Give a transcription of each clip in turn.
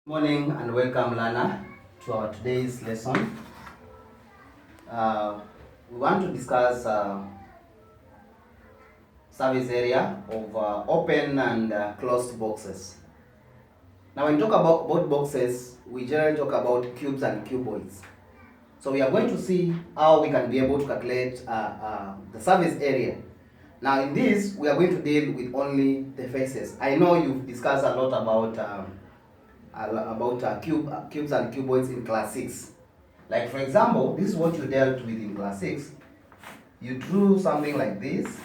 Morning and welcome, learner, to our today's lesson. We want to discuss service area of open and closed boxes. Now, when we talk about boxes, we generally talk about cubes and cuboids. So we are going to see how we can be able to calculate the surface area. Now, in this, we are going to deal with only the faces. I know you've discussed a lot about cubes and cuboids in class 6. Like, for example, this is what you dealt with in class 6. You drew something like this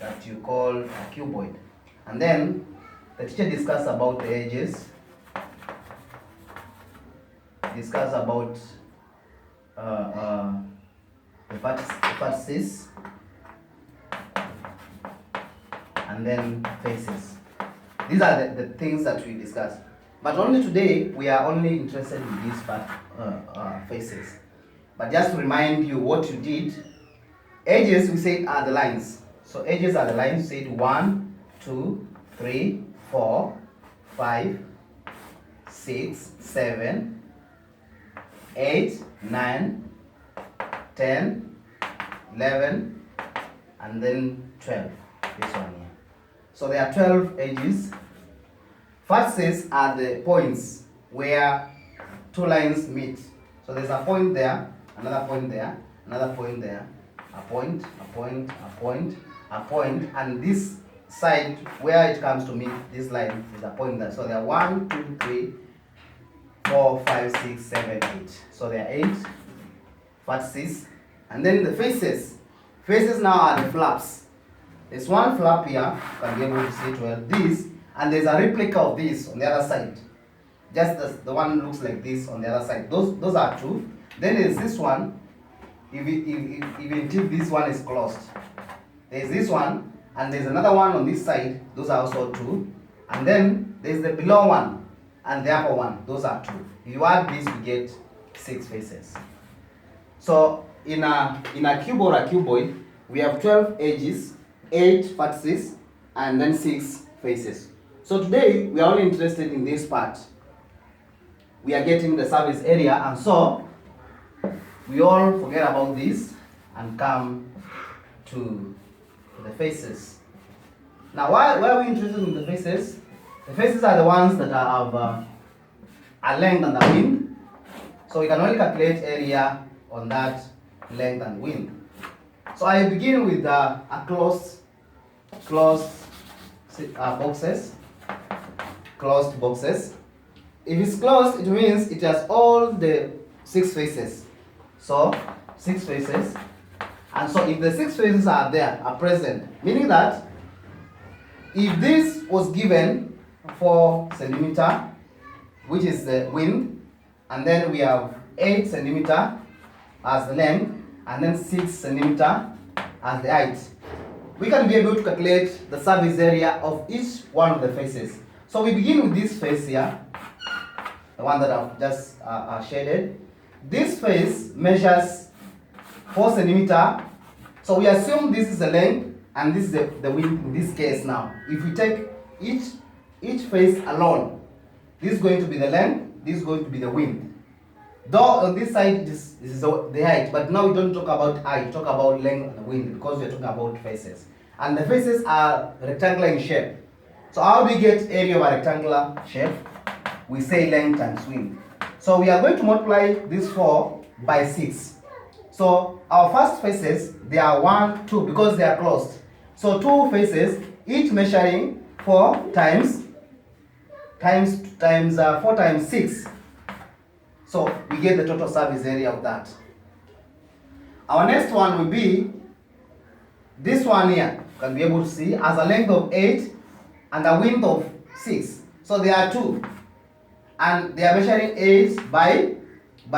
that you call a cuboid, and then the teacher discussed about the edges, discussed about the vertices, and then faces. These are the things that we discussed. But only today, we are only interested in these faces. But just to remind you what you did, edges we said are the lines. So edges are the lines. You said 1, 2, 3, 4, 5, 6, 7, 8, 9, 10, 11, and then 12. This one here. So there are 12 edges. Vertices are the points where two lines meet. So there's a point there, another point there, another point there, a point, a point, a point, a point, and this side where it comes to meet this line is a point there. So there are 1, 2, 3, 4, 5, 6, 7, 8. So there are 8 vertices. And then the faces. Faces now are the flaps. There's one flap here, you can be able to see it well, this, and there's a replica of this on the other side. Just the one looks like this on the other side. Those are two. Then there's this one, even if this one is closed. There's this one, and there's another one on this side, those are also two. And then there's the below one, and the upper one, those are two. If you add this, we get 6 faces. So in a cube or a cuboid, we have 12 edges, 8 vertices, and then 6 faces. So today we are only interested in this part. We are getting the surface area, and so we all forget about this and come to the faces. Now, why are we interested in the faces? The faces are the ones that have a length and a width. So we can only calculate area on that length and width. So I begin with a closed boxes. Closed boxes. If it's closed, it means it has all the 6 faces. So 6 faces. And so if the 6 faces are present, meaning that if this was given 4 centimeter, which is the width, and then we have 8 centimeter as the length, and then 6 centimeter as the height, we can be able to calculate the surface area of each one of the faces. So we begin with this face here, the one that I've just shaded. This face measures 4 centimeter. So we assume this is the length and this is the width in this case now. If we take each face alone, this is going to be the length, this is going to be the width. Though on this side this is the height, but now we don't talk about height, talk about length and width because we're talking about faces. And the faces are rectangular in shape. So how do we get area of a rectangular shape? We say length times width. So we are going to multiply this 4 by 6. So our first faces, they are 1, 2 because they are closed. So 2 faces, each measuring 4 times 4 times 6. So we get the total surface area of that. Our next one will be this one here. You can be able to see has a length of 8 and a width of 6. So there are 2. And they are measuring 8 by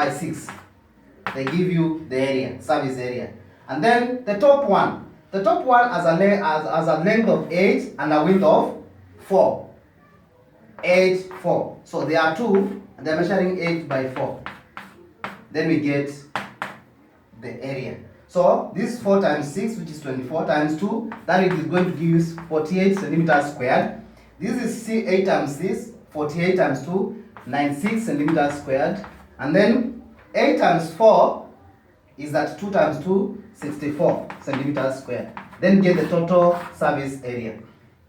6. They give you the area, surface area. And then the top one. The top one has a length of 8 and a width of 4. 8, 4. So there are 2. And they're measuring 8 by 4. Then we get the area. So this 4 times 6, which is 24 times 2, that it is going to give us 48 centimeters squared. This is 8 times this, 48 times 2, 96 centimeters squared. And then 8 times 4 is that 2 times 2, 64 centimeters squared. Then get the total surface area.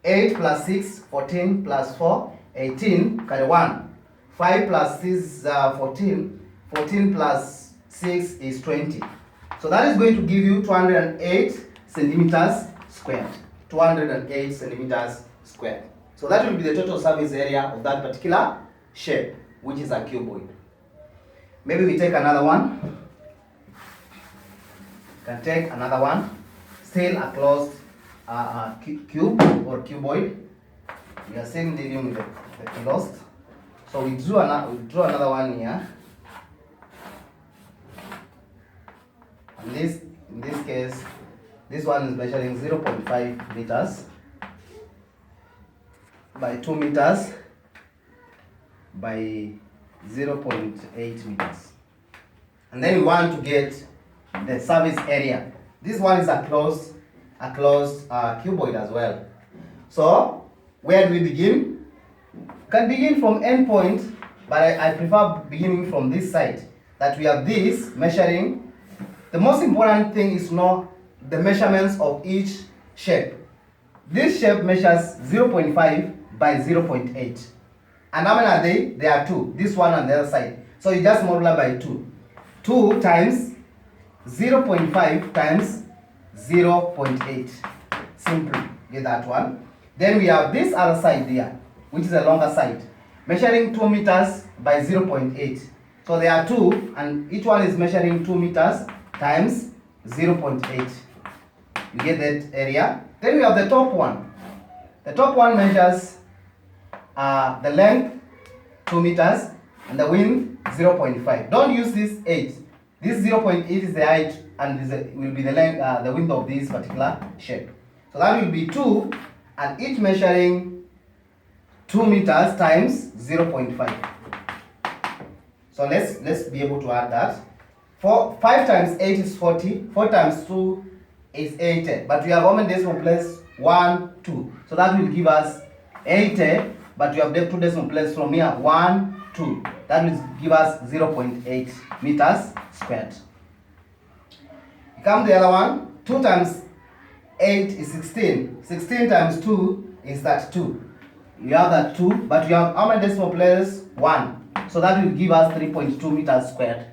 8 plus 6, 14 plus 4, 18, carry 1. 5 plus 6 is 14. 14 plus 6 is 20. So that is going to give you 208 centimeters squared. 208 centimeters squared. So that will be the total surface area of that particular shape, which is a cuboid. Maybe we take another one. Can take another one. Still a closed cube or cuboid. We are still dealing with the closed. So we draw another one here. And in this case, this one is measuring 0.5 meters by 2 meters by 0.8 meters. And then we want to get the surface area. This one is a closed cuboid as well. So where do we begin? We can begin from end point, but I prefer beginning from this side. That we have this measuring. The most important thing is to know the measurements of each shape. This shape measures 0.5 by 0.8. And how many are they? There are 2. This one on the other side. So you just multiply by 2. 2 times 0.5 times 0.8. Simple. Get that one. Then we have this other side there, which is a longer side, measuring 2 meters by 0.8. So there are 2, and each one is measuring 2 meters times 0.8. You get that area. Then we have the top one. The top one measures the length 2 meters and the width 0.5. Don't use this 8. This 0.8 is the height and will be the length, the width of this particular shape. So that will be 2, and each measuring 2 meters times 0.5. So let's be able to add that. 5 times 8 is 40. 4 times 2 is 80. But we have how many decimal places? 1, 2. So that will give us 80. But we have 2 decimal places from here. 1, 2. That will give us 0.8 meters squared. Come the other one. 2 times 8 is 16. 16 times 2 is 32. You have that 2, but you have how many decimal places? 1. So that will give us 3.2 meters squared.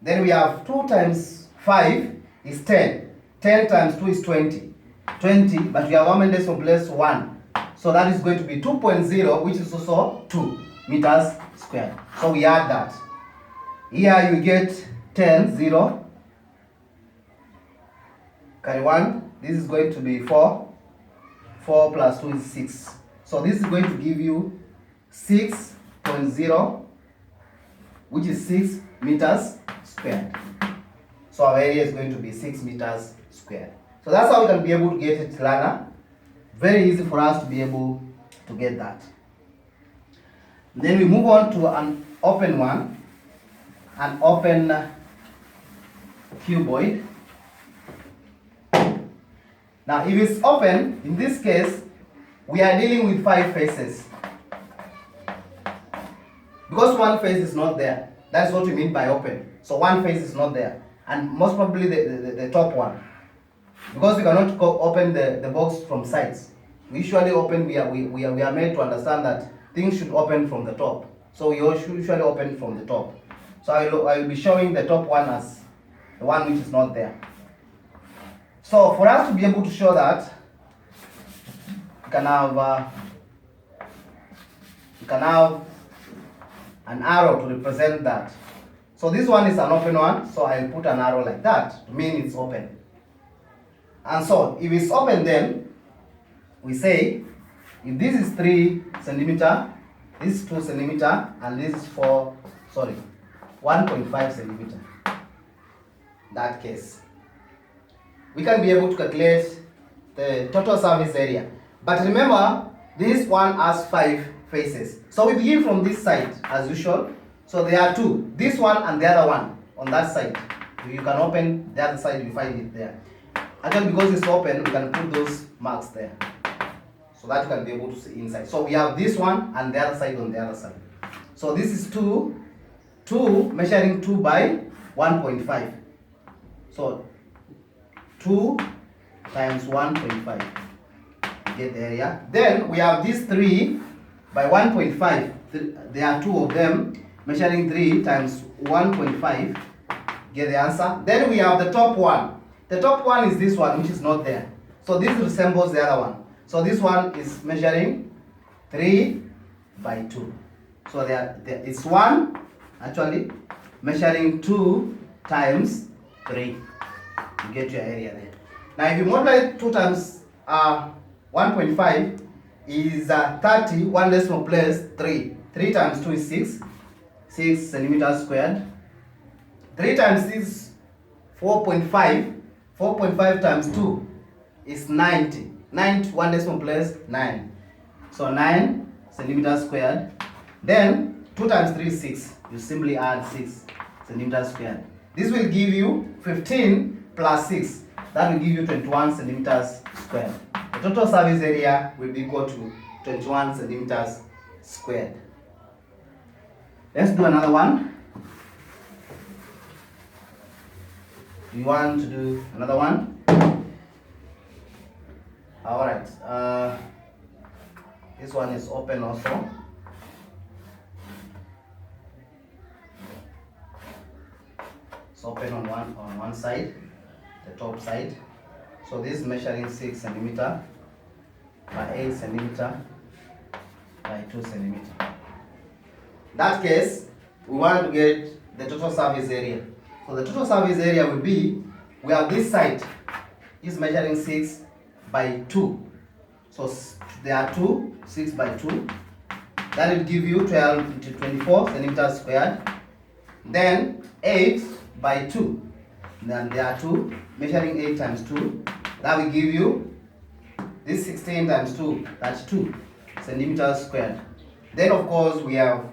Then we have 2 times 5 is 10. 10 times 2 is 20. 20, but we have how many decimal places? 1. So that is going to be 2.0, which is also 2 meters squared. So we add that. Here you get 10, 0. Carry 1. This is going to be 4. 4 plus 2 is 6. So this is going to give you 6.0, which is 6 meters squared. So our area is going to be 6 meters squared. So that's how we can be able to get it, Lana. Very easy for us to be able to get that. Then we move on to an open one, an open cuboid. Now if it's open, in this case, we are dealing with 5 faces. Because one face is not there, that's what we mean by open. So one face is not there, and most probably the top one. Because we cannot open the box from sides. We usually open, we are made to understand that things should open from the top. So we usually open from the top. So I will be showing the top one as the one which is not there. So for us to be able to show that, you can have an arrow to represent that. So this one is an open one, so I'll put an arrow like that to mean it's open. And so if it's open, then we say if this is 3 centimeter, this is 2 centimeter, and this is 1.5 centimeter. In that case, we can be able to calculate the total surface area. But remember, this one has 5 faces. So we begin from this side as usual. So there are 2, this one and the other one on that side. You can open the other side, you find it there. Again, because it's open, we can put those marks there. so that you can be able to see inside. So we have this one and the other side on the other side. So this is 2 measuring 2 by 1.5. So 2 times 1.5. Get the area. Then we have this 3 by 1.5. There are 2 of them measuring 3 times 1.5. Get the answer. Then we have the top one. The top one is this one, which is not there. So this resembles the other one. So this one is measuring 3 by 2. So there is 1 actually measuring 2 times 3. You get your area there. Now if you multiply 2 times 1.5 is 30, 1 decimal place 3. 3 times 2 is 6 centimeters squared. 3 times 6, 4.5. 4.5 times 2 is 90. 9, 1 decimal place 9. So 9 centimeters squared. Then 2 times 3 is 6. You simply add 6 centimeters squared. This will give you 15 plus 6. That will give you 21 centimeters squared. The total surface area will be equal to 21 centimeters squared. Let's do another one. Do you want to do another one? Alright. This one is open also. It's open on one side, the top side. So this is measuring 6 centimeter by 8 centimeter by 2 centimeter. In that case, we want to get the total surface area. So the total surface area will be, we have this side is measuring 6 by 2. So there are 2, 6 by 2. That will give you 12 into 24 centimeters squared. Then 8 by 2. Then there are 2, measuring 8 times 2. That will give you this 16 times 2, that's 2 centimeters squared. Then of course we have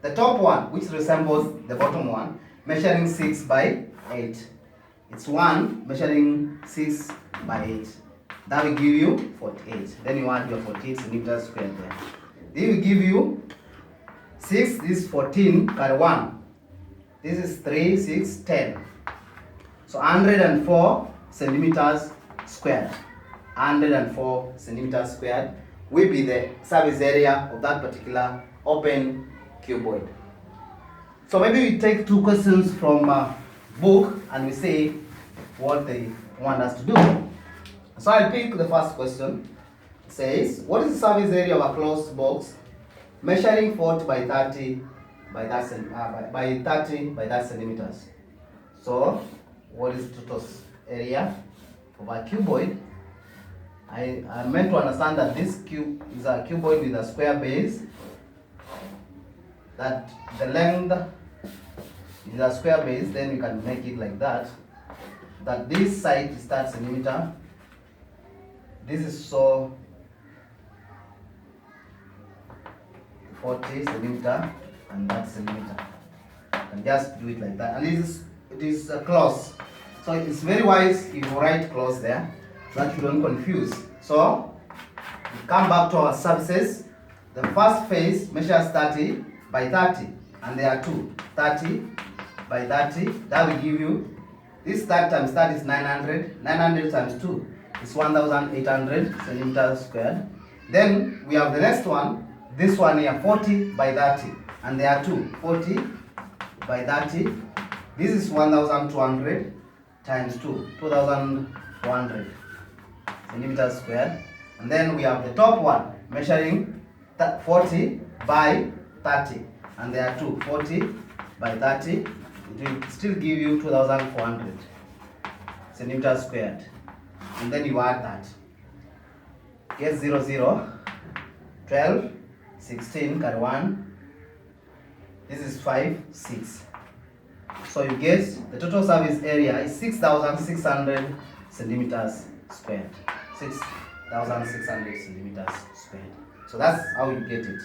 the top one, which resembles the bottom one, measuring 6 by 8. It's 1 measuring 6 by 8. That will give you 48. Then you add your 48 centimeters squared there. This will give you 6, this is 14 by 1. This is 3, 6, 10. So 104 centimeters squared. 104 centimeters squared will be the surface area of that particular open cuboid. So maybe we take 2 questions from book and we say what they want us to do. So I'll pick the first question. It says, what is the surface area of a closed box measuring 40 by 30 by that centimeters? So what is the total area of a cuboid? I meant to understand that this cube is a cuboid with a square base, that the length is a square base, then you can make it like that, that this side is 30 centimeter, this is so 40 centimeter, and that centimeter. And just do it like that. And it is close. So it's very wise if you write close there, so that you don't confuse. So we come back to our surfaces. The first face measures 30 by 30, and there are 2. 30 by 30, that will give you, this 30 times 30 is 900. 900 times 2 is 1800 centimeters squared. Then we have the next one, this one here, 40 by 30, and there are 2. 40 by 30, this is 1200 times 2, 2400 centimeters squared. And then we have the top one measuring 40 by 30, and there are 2. 40 by 30, it will still give you 2400 centimeters squared. And then you add that. Get 0, 0, 12, 16, carry 1. This is 5, 6. So you get the total surface area is 6,600 centimeters squared. 6,600 centimeters squared. So that's how you get it.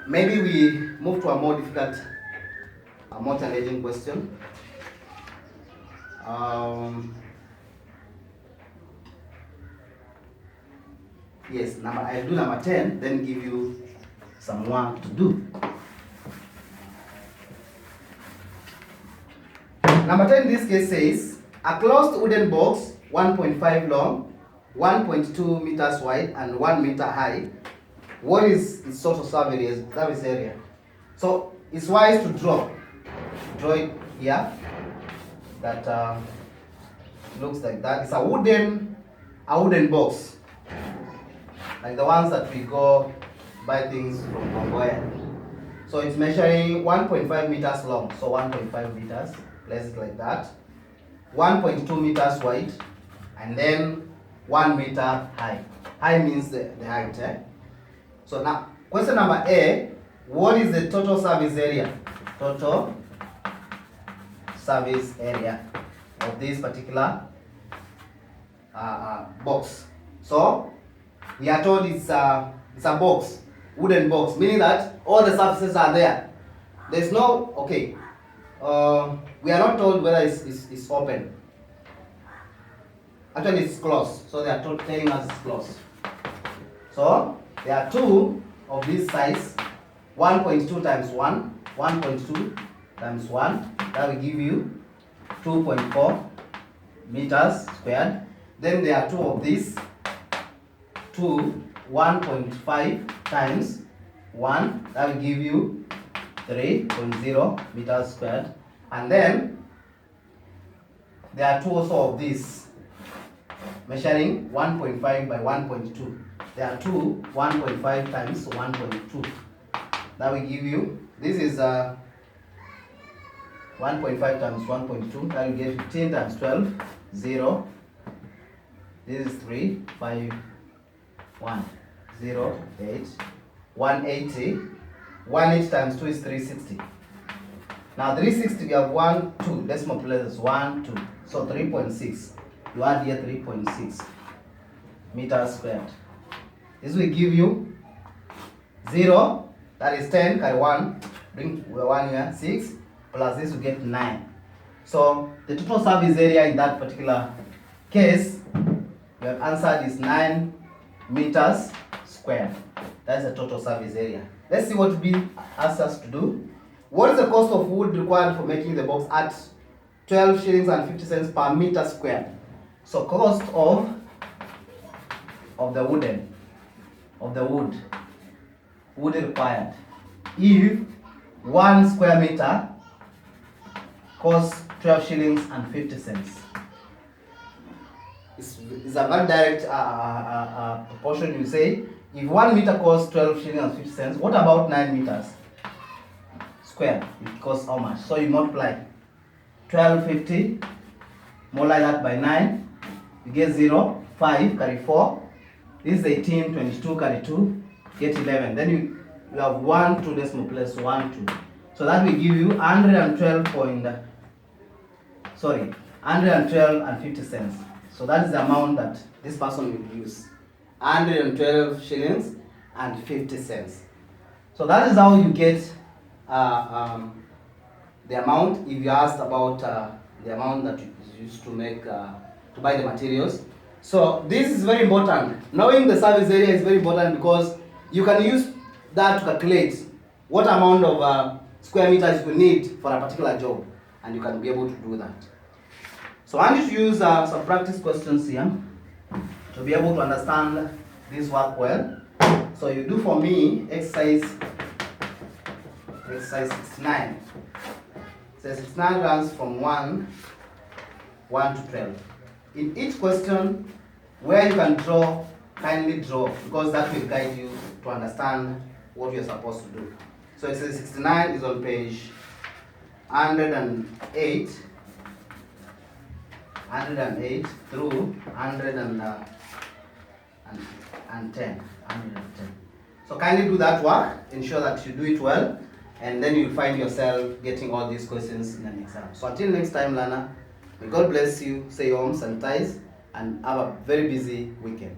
Maybe we move to a more difficult, a more challenging question. Yes, I'll do number 10, then give you some work to do. Number 10 in this case says, a closed wooden box, 1.5 long, 1.2 meters wide, and 1 meter high. What is its total service area? So it's wise to draw it here. That looks like that. It's a wooden box, like the ones that we go buy things from Mongolia. So it's measuring 1.5 meters long. So 1.5 meters. Place it like that. 1.2 meters wide, and then 1 meter high. High means the height. So now, question number A, what is the total service area? Total service area of this particular box. So we are told it's a box, wooden box, meaning that all the surfaces are there. There's no, okay, we are not told whether it's open. Actually, it's closed. So they are telling us it's closed. So there are two of this size, 1.2 times 1, 1.2 times 1. That will give you 2.4 meters squared. Then there are two of these, 1.5 times 1. That will give you 3.0 meters squared. And then there are two also of these, measuring 1.5 by 1.2. There are two 1.5 times 1.2. That will give you, this is 1.5 times 1.2. That will give 15 times 12, 0. This is 3, 5, 1, 0, 8, 180. 180 times 2 is 360. Now 360, we have 1, 2. Decimal places 1, 2. So 3.6. You add here 3.6 meters squared. This will give you 0, that is 10, carry 1, bring 1 here, 6, plus this will get 9. So the total service area in that particular case, we have answered is 9 meters squared. That's the total service area. Let's see what B asks us to do. What is the cost of wood required for making the box at 12 shillings and 50 cents per meter squared? So cost of the wood required. If 1 square meter costs 12 shillings and 50 cents. It's a very direct proportion. You say, if 1 meter costs 12 shillings and 50 cents, what about 9 meters squared? It costs how much? So you multiply 1250, multiply that by 9, you get 0, 5, carry 4. This is 18, 22, carry 2, get 11. Then you have 1, 2 decimal place, 1, 2. So that will give you 112 and 50 cents. So that is the amount that this person will use. 112 shillings and 50 cents. So that is how you get the amount if you asked about the amount that you used to make to buy the materials. So this is very important. Knowing the service area is very important because you can use that to calculate what amount of square meters you need for a particular job, and you can be able to do that. So I need to use some practice questions here to be able to understand this work well. So you do for me exercise 69. So 69 runs from 1 to 12. In each question, where you can draw, kindly draw, because that will guide you to understand what you're supposed to do. So exercise 69 is on page 108 through 110. So kindly do that work, ensure that you do it well, and then you'll find yourself getting all these questions in an exam. So until next time, learner, may God bless you, stay home, sanitize, and have a very busy weekend.